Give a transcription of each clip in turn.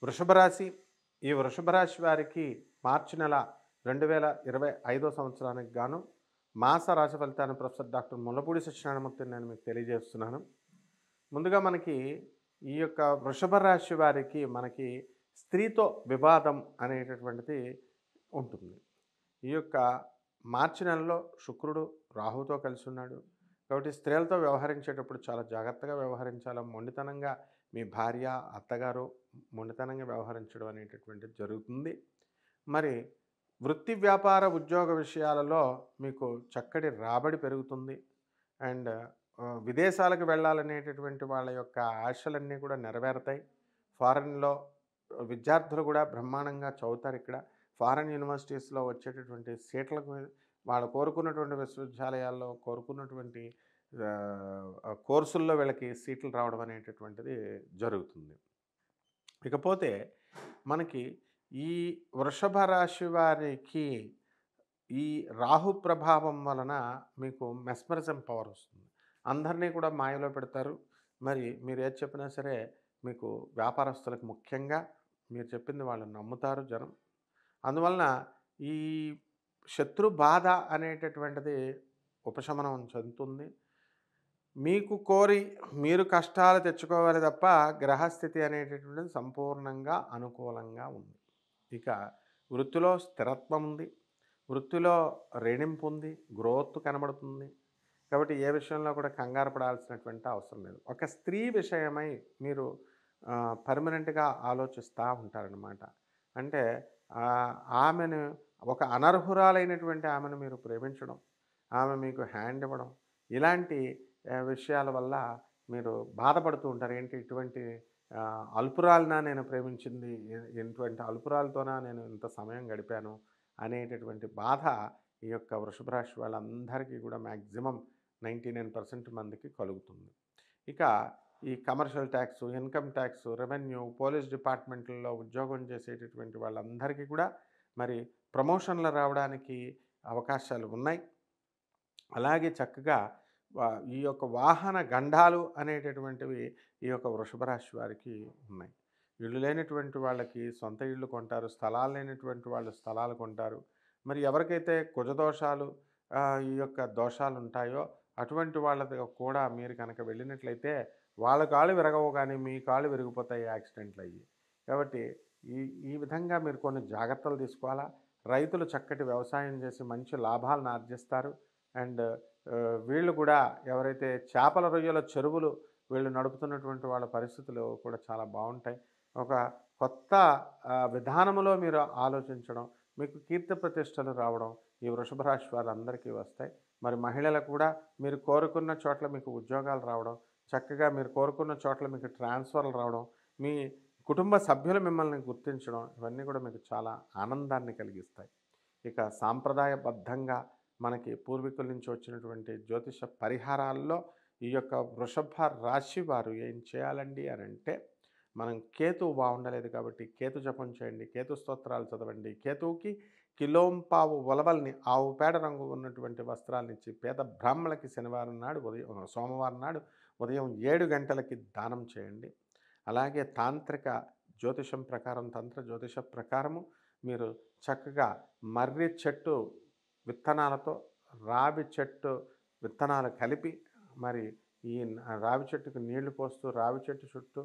వృషభ రాశి. ఈ వృషభ రాశి వారికి మార్చి నెల 2025 సంవత్సరానికి గాను మాస రాశి ఫలితాన్ని ప్రొఫెసర్ డాక్టర్ ముల్లపూడి సత్యనారాయణమూర్తిని నేను మీకు తెలియజేస్తున్నాను. ముందుగా మనకి ఈ యొక్క వృషభ రాశి వారికి మనకి స్త్రీతో వివాదం అనేటటువంటిది ఉంటుంది. ఈ యొక్క మార్చి నెలలో శుక్రుడు రాహుతో కలిసి ఉన్నాడు. కాబట్టి స్త్రీలతో వ్యవహరించేటప్పుడు చాలా జాగ్రత్తగా వ్యవహరించాలి. మొండితనంగా మీ భార్య, అత్తగారు మొండితనంగా వ్యవహరించడం అనేటటువంటిది జరుగుతుంది. మరి వృత్తి, వ్యాపార, ఉద్యోగ విషయాలలో మీకు చక్కటి రాబడి పెరుగుతుంది. అండ్ విదేశాలకు వెళ్ళాలనేటటువంటి వాళ్ళ యొక్క ఆశలన్నీ కూడా నెరవేరుతాయి. ఫారెన్‌లో విద్యార్థులు కూడా బ్రహ్మాండంగా చదువుతారు ఇక్కడ. ఫారెన్ యూనివర్సిటీస్‌లో వచ్చేటటువంటి సీట్లకు వాళ్ళు కోరుకున్నటువంటి విశ్వవిద్యాలయాల్లో కోరుకున్నటువంటి కోర్సుల్లో వీళ్ళకి సీట్లు రావడం అనేటటువంటిది జరుగుతుంది. ఇకపోతే మనకి ఈ వృషభ రాశి వారికి ఈ రాహు ప్రభావం వలన మీకు మెస్మరిజం పవర్ వస్తుంది. అందరినీ కూడా మాయలో పెడతారు. మరి మీరు ఏది చెప్పినా సరే మీకు వ్యాపారస్తులకు ముఖ్యంగా మీరు చెప్పింది వాళ్ళు నమ్ముతారు జనం. అందువలన ఈ శత్రు బాధ అనేటటువంటిది ఉపశమనం చెందుతుంది. మీకు కోరి మీరు కష్టాలు తెచ్చుకోవాలి తప్ప గ్రహస్థితి అనేటటువంటిది సంపూర్ణంగా అనుకూలంగా ఉంది. ఇక వృత్తిలో స్థిరత్వం ఉంది. వృత్తిలో రెణింపు ఉంది. గ్రోత్ కనబడుతుంది. కాబట్టి ఏ విషయంలో కూడా కంగారు పడాల్సినటువంటి అవసరం లేదు. ఒక స్త్రీ విషయమై మీరు పర్మనెంట్‌గా ఆలోచిస్తూ ఉంటారనమాట. అంటే ఆమెను ఒక అనర్హురాలైనటువంటి ఆమెను మీరు ప్రేమించడం, ఆమె మీకు హ్యాండ్ ఇవ్వడం, ఇలాంటి విషయాల వల్ల మీరు బాధపడుతూ ఉంటారు. ఏంటి ఇటువంటి అల్పురాలినా నేను ప్రేమించింది, ఇటువంటి అల్పురాలతోనా నేను ఇంత సమయం గడిపాను అనేటటువంటి బాధ ఈ యొక్క వృషభ రాశి వాళ్ళందరికీ కూడా మ్యాక్సిమం 99% మందికి కలుగుతుంది. ఇక ఈ commercial tax, income tax, revenue, police డిపార్ట్మెంట్లలో ఉద్యోగం చేసేటటువంటి వాళ్ళందరికీ కూడా మరి ప్రమోషన్లు రావడానికి అవకాశాలు ఉన్నాయి. అలాగే చక్కగా ఈ యొక్క వాహన గండాలు అనేటటువంటివి ఈ యొక్క వృషభ రాశి వారికి ఉన్నాయి. ఇళ్ళు లేనటువంటి వాళ్ళకి సొంత ఇళ్ళు కొంటారు. స్థలాలు లేనటువంటి వాళ్ళు స్థలాలు కొంటారు. మరి ఎవరికైతే కుజదోషాలు ఈ యొక్క దోషాలు ఉంటాయో అటువంటి వాళ్ళది కూడా మీరు కనుక వెళ్ళినట్లయితే వాళ్ళ కాళ్ళు విరగవు కానీ మీ కాళ్ళు విరిగిపోతాయి యాక్సిడెంట్లు అయ్యి. కాబట్టి ఈ ఈ విధంగా మీరు కొన్ని జాగ్రత్తలు తీసుకోవాలా. రైతులు చక్కటి వ్యవసాయం చేసి మంచి లాభాలను ఆర్జిస్తారు. అండ్ వీళ్ళు కూడా ఎవరైతే చేపల రొయ్యల చెరువులు వీళ్ళు నడుపుతున్నటువంటి వాళ్ళ పరిస్థితులు కూడా చాలా బాగుంటాయి. ఒక కొత్త విధానములో మీరు ఆలోచించడం, మీకు కీర్తి ప్రతిష్టలు రావడం ఈ వృషభ రాశి వారందరికీ వస్తాయి. మరి మహిళలకు కూడా మీరు కోరుకున్న చోట్ల మీకు ఉద్యోగాలు రావడం, చక్కగా మీరు కోరుకున్న చోట్ల మీకు ట్రాన్స్ఫర్లు రావడం, మీ కుటుంబ సభ్యులు మిమ్మల్ని గుర్తించడం, ఇవన్నీ కూడా మీకు చాలా ఆనందాన్ని కలిగిస్తాయి. ఇక సాంప్రదాయబద్ధంగా మనకి పూర్వీకుల నుంచి వచ్చినటువంటి జ్యోతిష పరిహారాల్లో ఈ యొక్క వృషభ రాశి వారు ఏం చేయాలండి అని అంటే, మనం కేతువు బాగుండలేదు కాబట్టి కేతు జపం చేయండి, కేతు స్తోత్రాలు చదవండి. కేతువుకి కిలోంపావు ఉలవల్ని ఆవు పేడ రంగు ఉన్నటువంటి వస్త్రాలనిచ్చి పేద బ్రాహ్మణులకి శనివారం నాడు సోమవారం నాడు ఉదయం 7 గంటలకి దానం చేయండి. అలాగే తాంత్రిక జ్యోతిషం ప్రకారం, తంత్ర జ్యోతిష ప్రకారము మీరు చక్కగా మర్రి చెట్టు విత్తనాలతో రావి చెట్టు విత్తనాలు కలిపి మరి ఈ రావి చెట్టుకు నీళ్లు పోస్తూ రావి చెట్టు చుట్టూ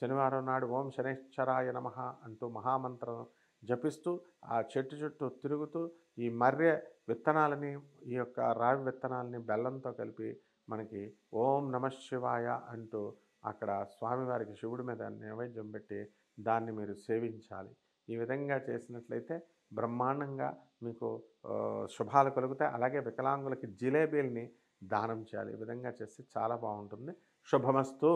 శనివారం నాడు ఓం శనైశ్చరాయ నమః అంటూ మహామంత్రం జపిస్తూ ఆ చెట్టు చుట్టూ తిరుగుతూ ఈ మర్రె విత్తనాలని, ఈ యొక్క రావి విత్తనాలని బెల్లంతో కలిపి మనకి ఓం నమః శివాయ అంటూ అక్కడ స్వామివారికి శివుడి మీద నైవేద్యం పెట్టి దాన్ని మీరు సేవించాలి. ఈ విధంగా చేసినట్లయితే బ్రహ్మాండంగా మీకు శుభాలు కలుగుతాయి. అలాగే వికలాంగులకి జిలేబీలని దానం చేయాలి. ఈ విధంగా చేస్తే చాలా బాగుంటుంది. శుభమస్తు.